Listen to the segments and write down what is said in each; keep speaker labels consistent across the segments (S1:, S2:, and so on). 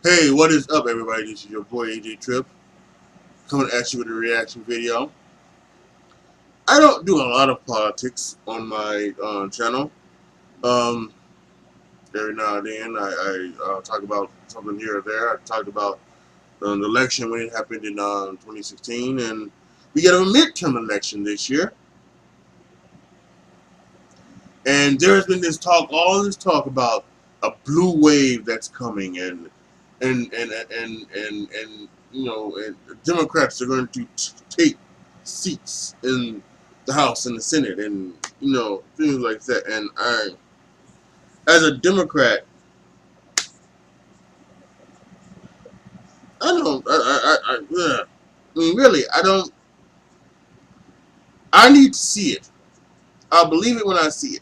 S1: Hey, what is up, everybody? This is your boy AJ Trip coming at you with a reaction video. I don't do a lot of politics on my channel. Um, every now and then, I talk about something here or there. I talked about the election when it happened in 2016, and we got a midterm election this year. And there has been this talk, all this talk about a blue wave that's coming, and and Democrats are going to take seats in the House and the Senate, and things like that. And as a Democrat, I don't, I mean, really, I don't. I need to see it. I'll believe it when I see it.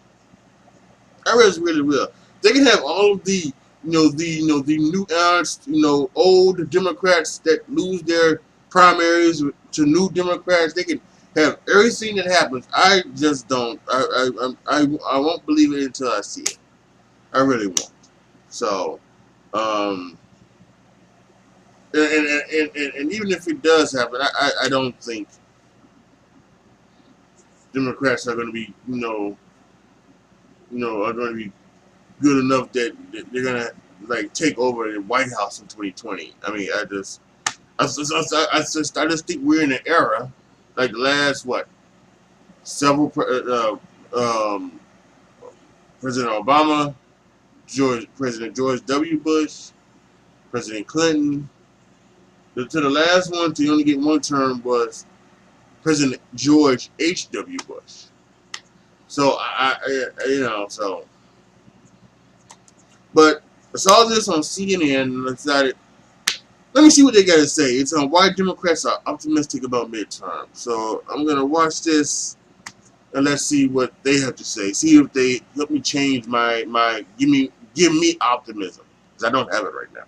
S1: I really will. They can have all of the the new old Democrats that lose their primaries to new Democrats. They can have everything that happens. I just don't. I won't believe it until I see it. I really won't. So, um, and even if it does happen, I don't think Democrats are going to be are going to be good enough that they're gonna like take over the White House in 2020. I mean, I just think we're in an era like the last several President Obama, President George W. Bush, President Clinton. To the last one to only get one term was President George H.W. Bush. So but I saw this on CNN and I decided, let me see what they got to say. It's on why Democrats are optimistic about midterm. So I'm gonna watch this and let's see what they have to say. See if they help me change my give me optimism, because I don't have it right now.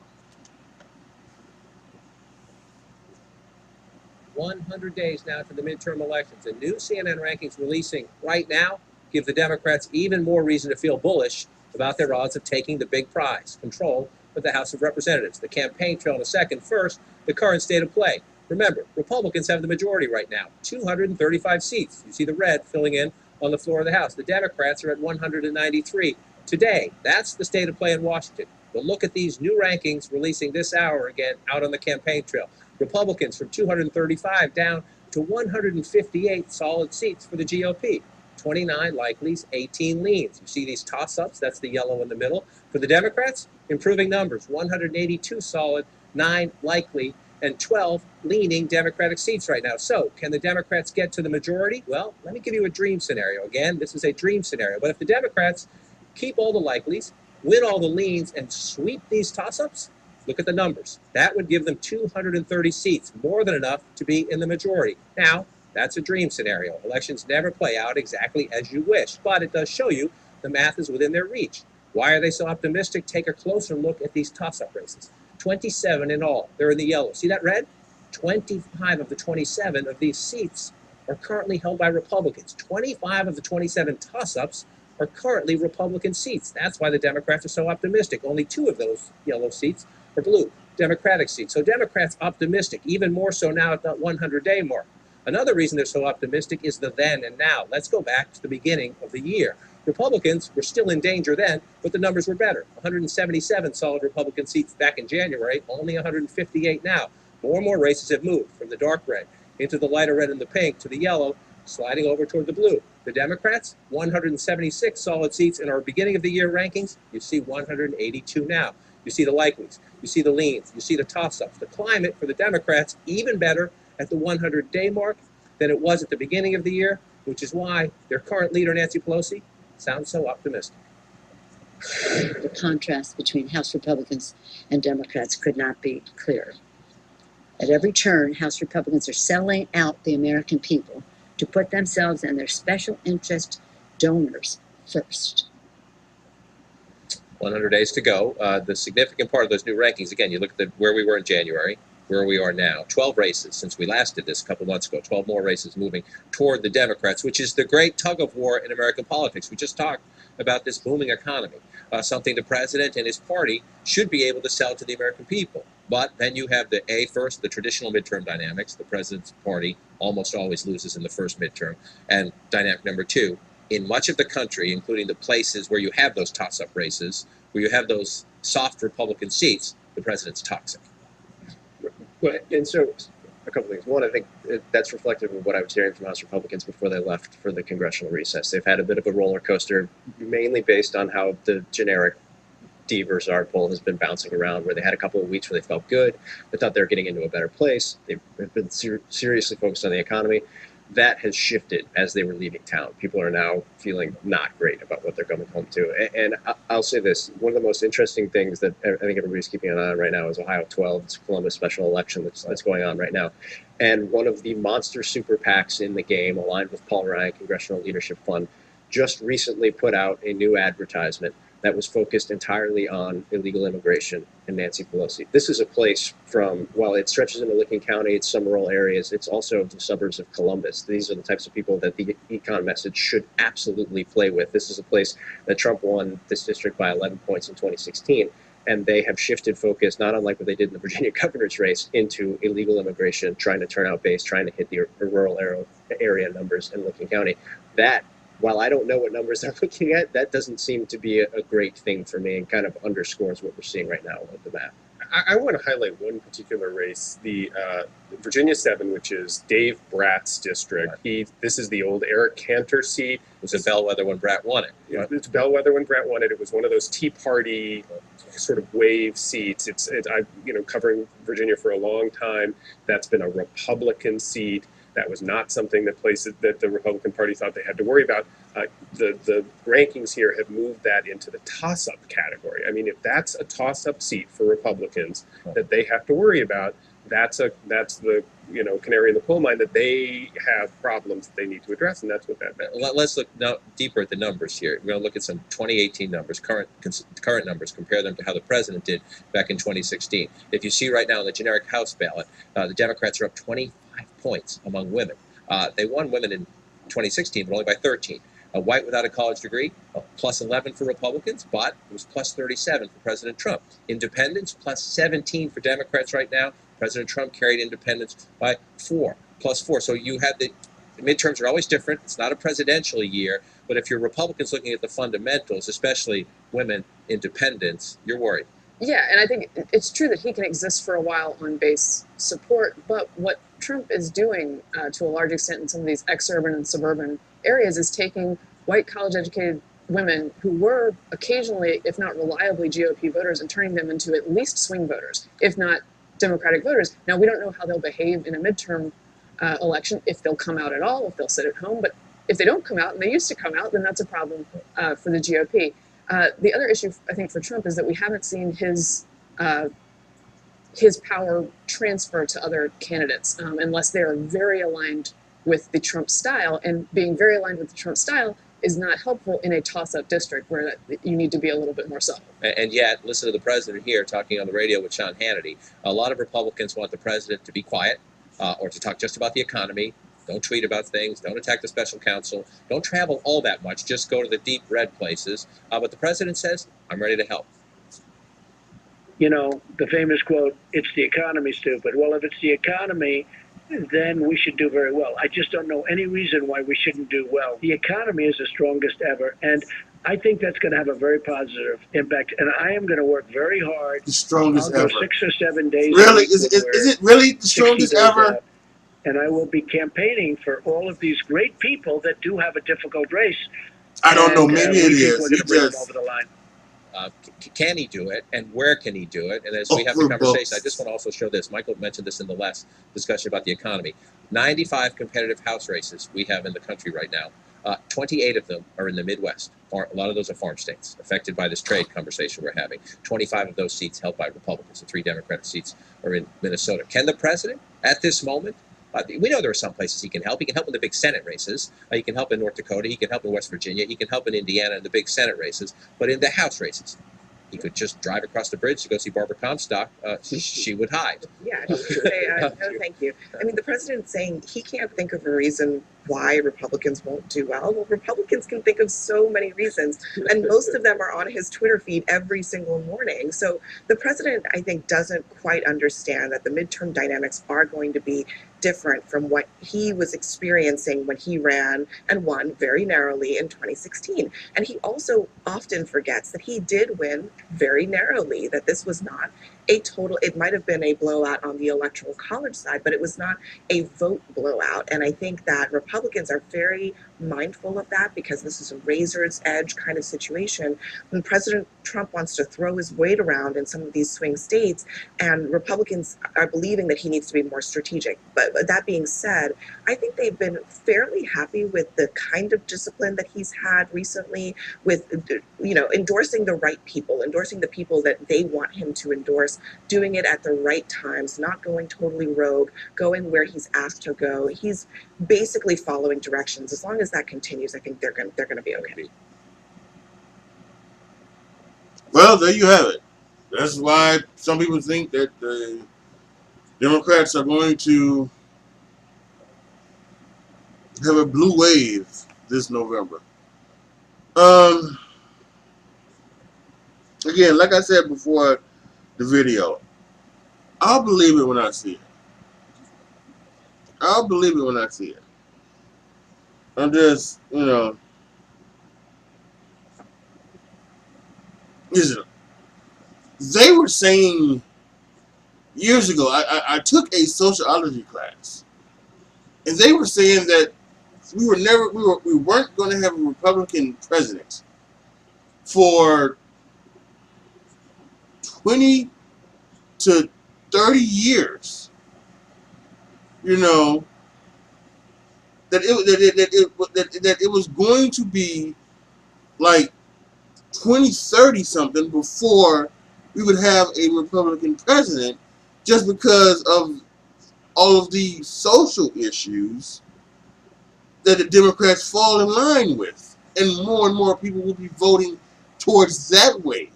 S2: 100 days now to the midterm elections. The new CNN rankings releasing right now give the Democrats even more reason to feel bullish about their odds of taking the big prize, control of the House of Representatives. The campaign trail in a second. First, the current state of play. Remember, Republicans have the majority right now, 235 seats. You see the red filling in on the floor of the House. The Democrats are at 193 today. That's the state of play in Washington. But look at these new rankings releasing this hour again out on the campaign trail. Republicans from 235 down to 158 solid seats for the GOP. 29 likelies, 18 leans. You see these toss-ups, that's the yellow in the middle. For the Democrats, improving numbers, 182 solid, 9 likely, and 12 leaning Democratic seats right now. So, can the Democrats get to the majority? Well, let me give you a dream scenario. Again, this is a dream scenario. But if the Democrats keep all the likelies, win all the leans, and sweep these toss-ups, look at the numbers. That would give them 230 seats, more than enough to be in the majority. Now, that's a dream scenario. Elections never play out exactly as you wish, but it does show you the math is within their reach. Why are they so optimistic? Take a closer look at these toss-up races. 27 in all. They're in the yellow. See that red? 25 of the 27 of these seats are currently held by Republicans. 25 of the 27 toss-ups are currently Republican seats. That's why the Democrats are so optimistic. Only 2 of those yellow seats are blue, Democratic seats. So Democrats optimistic, even more so now at that 100-day mark. Another reason they're so optimistic is the then and now. Let's go back to the beginning of the year. Republicans were still in danger then, but the numbers were better. 177 solid Republican seats back in January, only 158 now. More and more races have moved from the dark red into the lighter red and the pink to the yellow, sliding over toward the blue. The Democrats, 176 solid seats in our beginning of the year rankings. You see 182 now. You see the likelies. You see the leans. You see the toss-ups. The climate for the Democrats even better at the 100-day mark than it was at the beginning of the year, which is why their current leader, Nancy Pelosi, sounds so optimistic.
S3: The contrast between House Republicans and Democrats could not be clearer. At every turn, House Republicans are selling out the American people to put themselves and their special interest donors first.
S2: 100 days to go. The significant part of those new rankings, again, you look at where we were in January, where we are now. 12 races since we last did this a couple months ago. 12 more races moving toward the Democrats, which is the great tug of war in American politics. We just talked about this booming economy, something the president and his party should be able to sell to the American people. But then you have the traditional midterm dynamics. The president's party almost always loses in the first midterm. And dynamic number two, in much of the country, including the places where you have those toss-up races, where you have those soft Republican seats, the president's toxic.
S4: Well, and so a couple things. One, I think that's reflective of what I was hearing from House Republicans before they left for the congressional recess. They've had a bit of a roller coaster, mainly based on how the generic D versus R poll has been bouncing around, where they had a couple of weeks where they felt good. They thought they were getting into a better place. They've been seriously focused on the economy. That has shifted as they were leaving town. People are now feeling not great about what they're coming home to. And I'll say this, one of the most interesting things that I think everybody's keeping an eye on right now is Ohio 12. It's Columbus special election that's going on right now. And one of the monster super PACs in the game, aligned with Paul Ryan Congressional Leadership Fund, just recently put out a new advertisement that was focused entirely on illegal immigration and Nancy Pelosi. This is a place while it stretches into Licking County, it's some rural areas, it's also the suburbs of Columbus. These are the types of people that the econ message should absolutely play with. This is a place that Trump won this district by 11 points in 2016. And they have shifted focus, not unlike what they did in the Virginia governor's race, into illegal immigration, trying to turn out base, trying to hit the rural area numbers in Licking County. That, while I don't know what numbers they're looking at, that doesn't seem to be a great thing for me, and kind of underscores what we're seeing right now with the map.
S5: I want to highlight one particular race, the Virginia 7, which is Dave Bratt's district. This is the old Eric Cantor seat.
S2: It was a bellwether when Bratt won it.
S5: Yeah, it's a bellwether when Bratt won it. It was one of those Tea Party sort of wave seats. I've covering Virginia for a long time. That's been a Republican seat. That was not something that the Republican Party thought they had to worry about. The rankings here have moved that into the toss-up category. I mean, if that's a toss-up seat for Republicans that they have to worry about, that's the canary in the coal mine, that they have problems that they need to address, and that's what that meant.
S2: Let's look now deeper at the numbers here. We're going to look at some 2018 numbers, current numbers, compare them to how the president did back in 2016. If you see right now in the generic House ballot, the Democrats are up 25 points among women. They won women in 2016, but only by 13. White without a college degree, plus 11 for Republicans, but it was plus 37 for President Trump. Independents, plus 17 for Democrats right now. President Trump carried independents by plus 4. So you have the midterms are always different. It's not a presidential year, but if you're Republicans looking at the fundamentals, especially women independents, you're worried.
S6: Yeah, and I think it's true that he can exist for a while on base support, but what Trump is doing to a large extent in some of these exurban and suburban areas is taking white college-educated women who were occasionally, if not reliably, GOP voters and turning them into at least swing voters, if not Democratic voters. Now, we don't know how they'll behave in a midterm election, if they'll come out at all, if they'll sit at home, but if they don't come out, and they used to come out, then that's a problem for the GOP. The other issue, I think, for Trump is that we haven't seen his power transfer to other candidates unless they are very aligned with the Trump style. And being very aligned with the Trump style is not helpful in a toss-up district where you need to be a little bit more subtle.
S2: And yet, listen to the president here talking on the radio with Sean Hannity. A lot of Republicans want the president to be quiet or to talk just about the economy. Don't tweet about things. Don't attack the special counsel. Don't travel all that much. Just go to the deep red places. But the president says, I'm ready to help.
S7: The famous quote, it's the economy, stupid. Well, if it's the economy, then we should do very well. I just don't know any reason why we shouldn't do well. The economy is the strongest ever, and I think that's going to have a very positive impact. And I am going to work very hard.
S1: The strongest
S7: I'll
S1: ever.
S7: go 6 or 7 days.
S1: Really? Is it really the strongest ever?
S7: Out. And I will be campaigning for all of these great people that do have a difficult race.
S1: I don't know. Maybe it is.
S7: We're going to bring them over the line.
S2: Can he do it, and where can he do it? And as we have the conversation, I just want to also show this. Michael mentioned this in the last discussion about the economy. 95 competitive House races we have in the country right now. 28 of them are in the Midwest. A lot of those are farm states affected by this trade conversation we're having. 25 of those seats held by Republicans. The 3 Democratic seats are in Minnesota. Can the president, at this moment, we know there are some places he can help. He can help in the big Senate races. He can help in North Dakota. He can help in West Virginia. He can help in Indiana in the big Senate races. But in the House races, he could just drive across the bridge to go see Barbara Comstock. She would hide.
S8: Yeah, he would say, no, thank you. I mean, the president's saying he can't think of a reason why Republicans won't do well. Well, Republicans can think of so many reasons, and most of them are on his Twitter feed every single morning. So the president, I think, doesn't quite understand that the midterm dynamics are going to be different from what he was experiencing when he ran and won very narrowly in 2016. And he also often forgets that he did win very narrowly, that this was not a total, it might have been a blowout on the electoral college side, but it was not a vote blowout. And I think that Republicans are very mindful of that because this is a razor's edge kind of situation. When President Trump wants to throw his weight around in some of these swing states, and Republicans are believing that he needs to be more strategic. But that being said, I think they've been fairly happy with the kind of discipline that he's had recently with, endorsing the right people, endorsing the people that they want him to endorse, doing it at the right times, not going totally rogue, going where he's asked to go. He's basically following directions. As long as that continues, I think they're going to be okay.
S1: Well, there you have it. That's why some people think that the Democrats are going to have a blue wave this November. Again, like I said before the video, I'll believe it when I see it. I'll believe it when I see it. I'm just, listen, they were saying years ago, I took a sociology class, and they were saying that we weren't going to have a Republican president for 20 to 30 years. That it was going to be like 2030 something before we would have a Republican president, just because of all of the social issues that the Democrats fall in line with, and more people will be voting towards that way.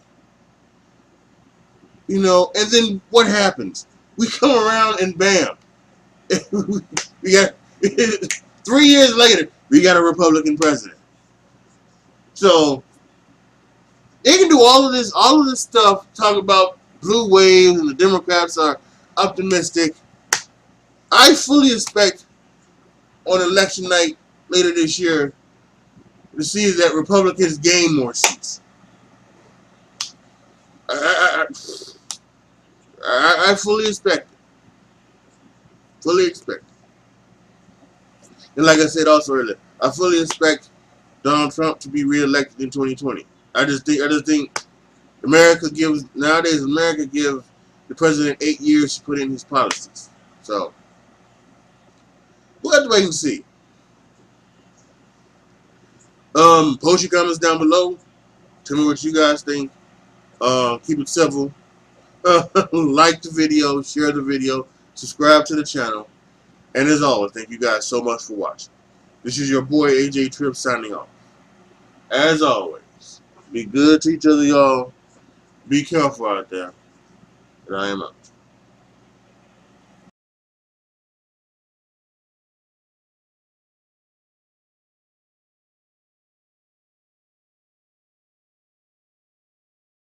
S1: And then what happens? We come around and bam, we got 3 years later, we got a Republican president. So they can do all of this stuff, talk about blue waves and the Democrats are optimistic. I fully expect on election night later this year to see that Republicans gain more seats. I fully expect it. Fully expect it. And like I said also earlier, I fully expect Donald Trump to be reelected in 2020. I just think America gives the president 8 years to put in his policies. So we'll have to wait and see. Post your comments down below. Tell me what you guys think. Keep it civil. Like the video, share the video, subscribe to the channel, and as always, thank you guys so much for watching. This is your boy AJ Tripp signing off. As always, be good to each other, y'all. Be careful out there, and I am out.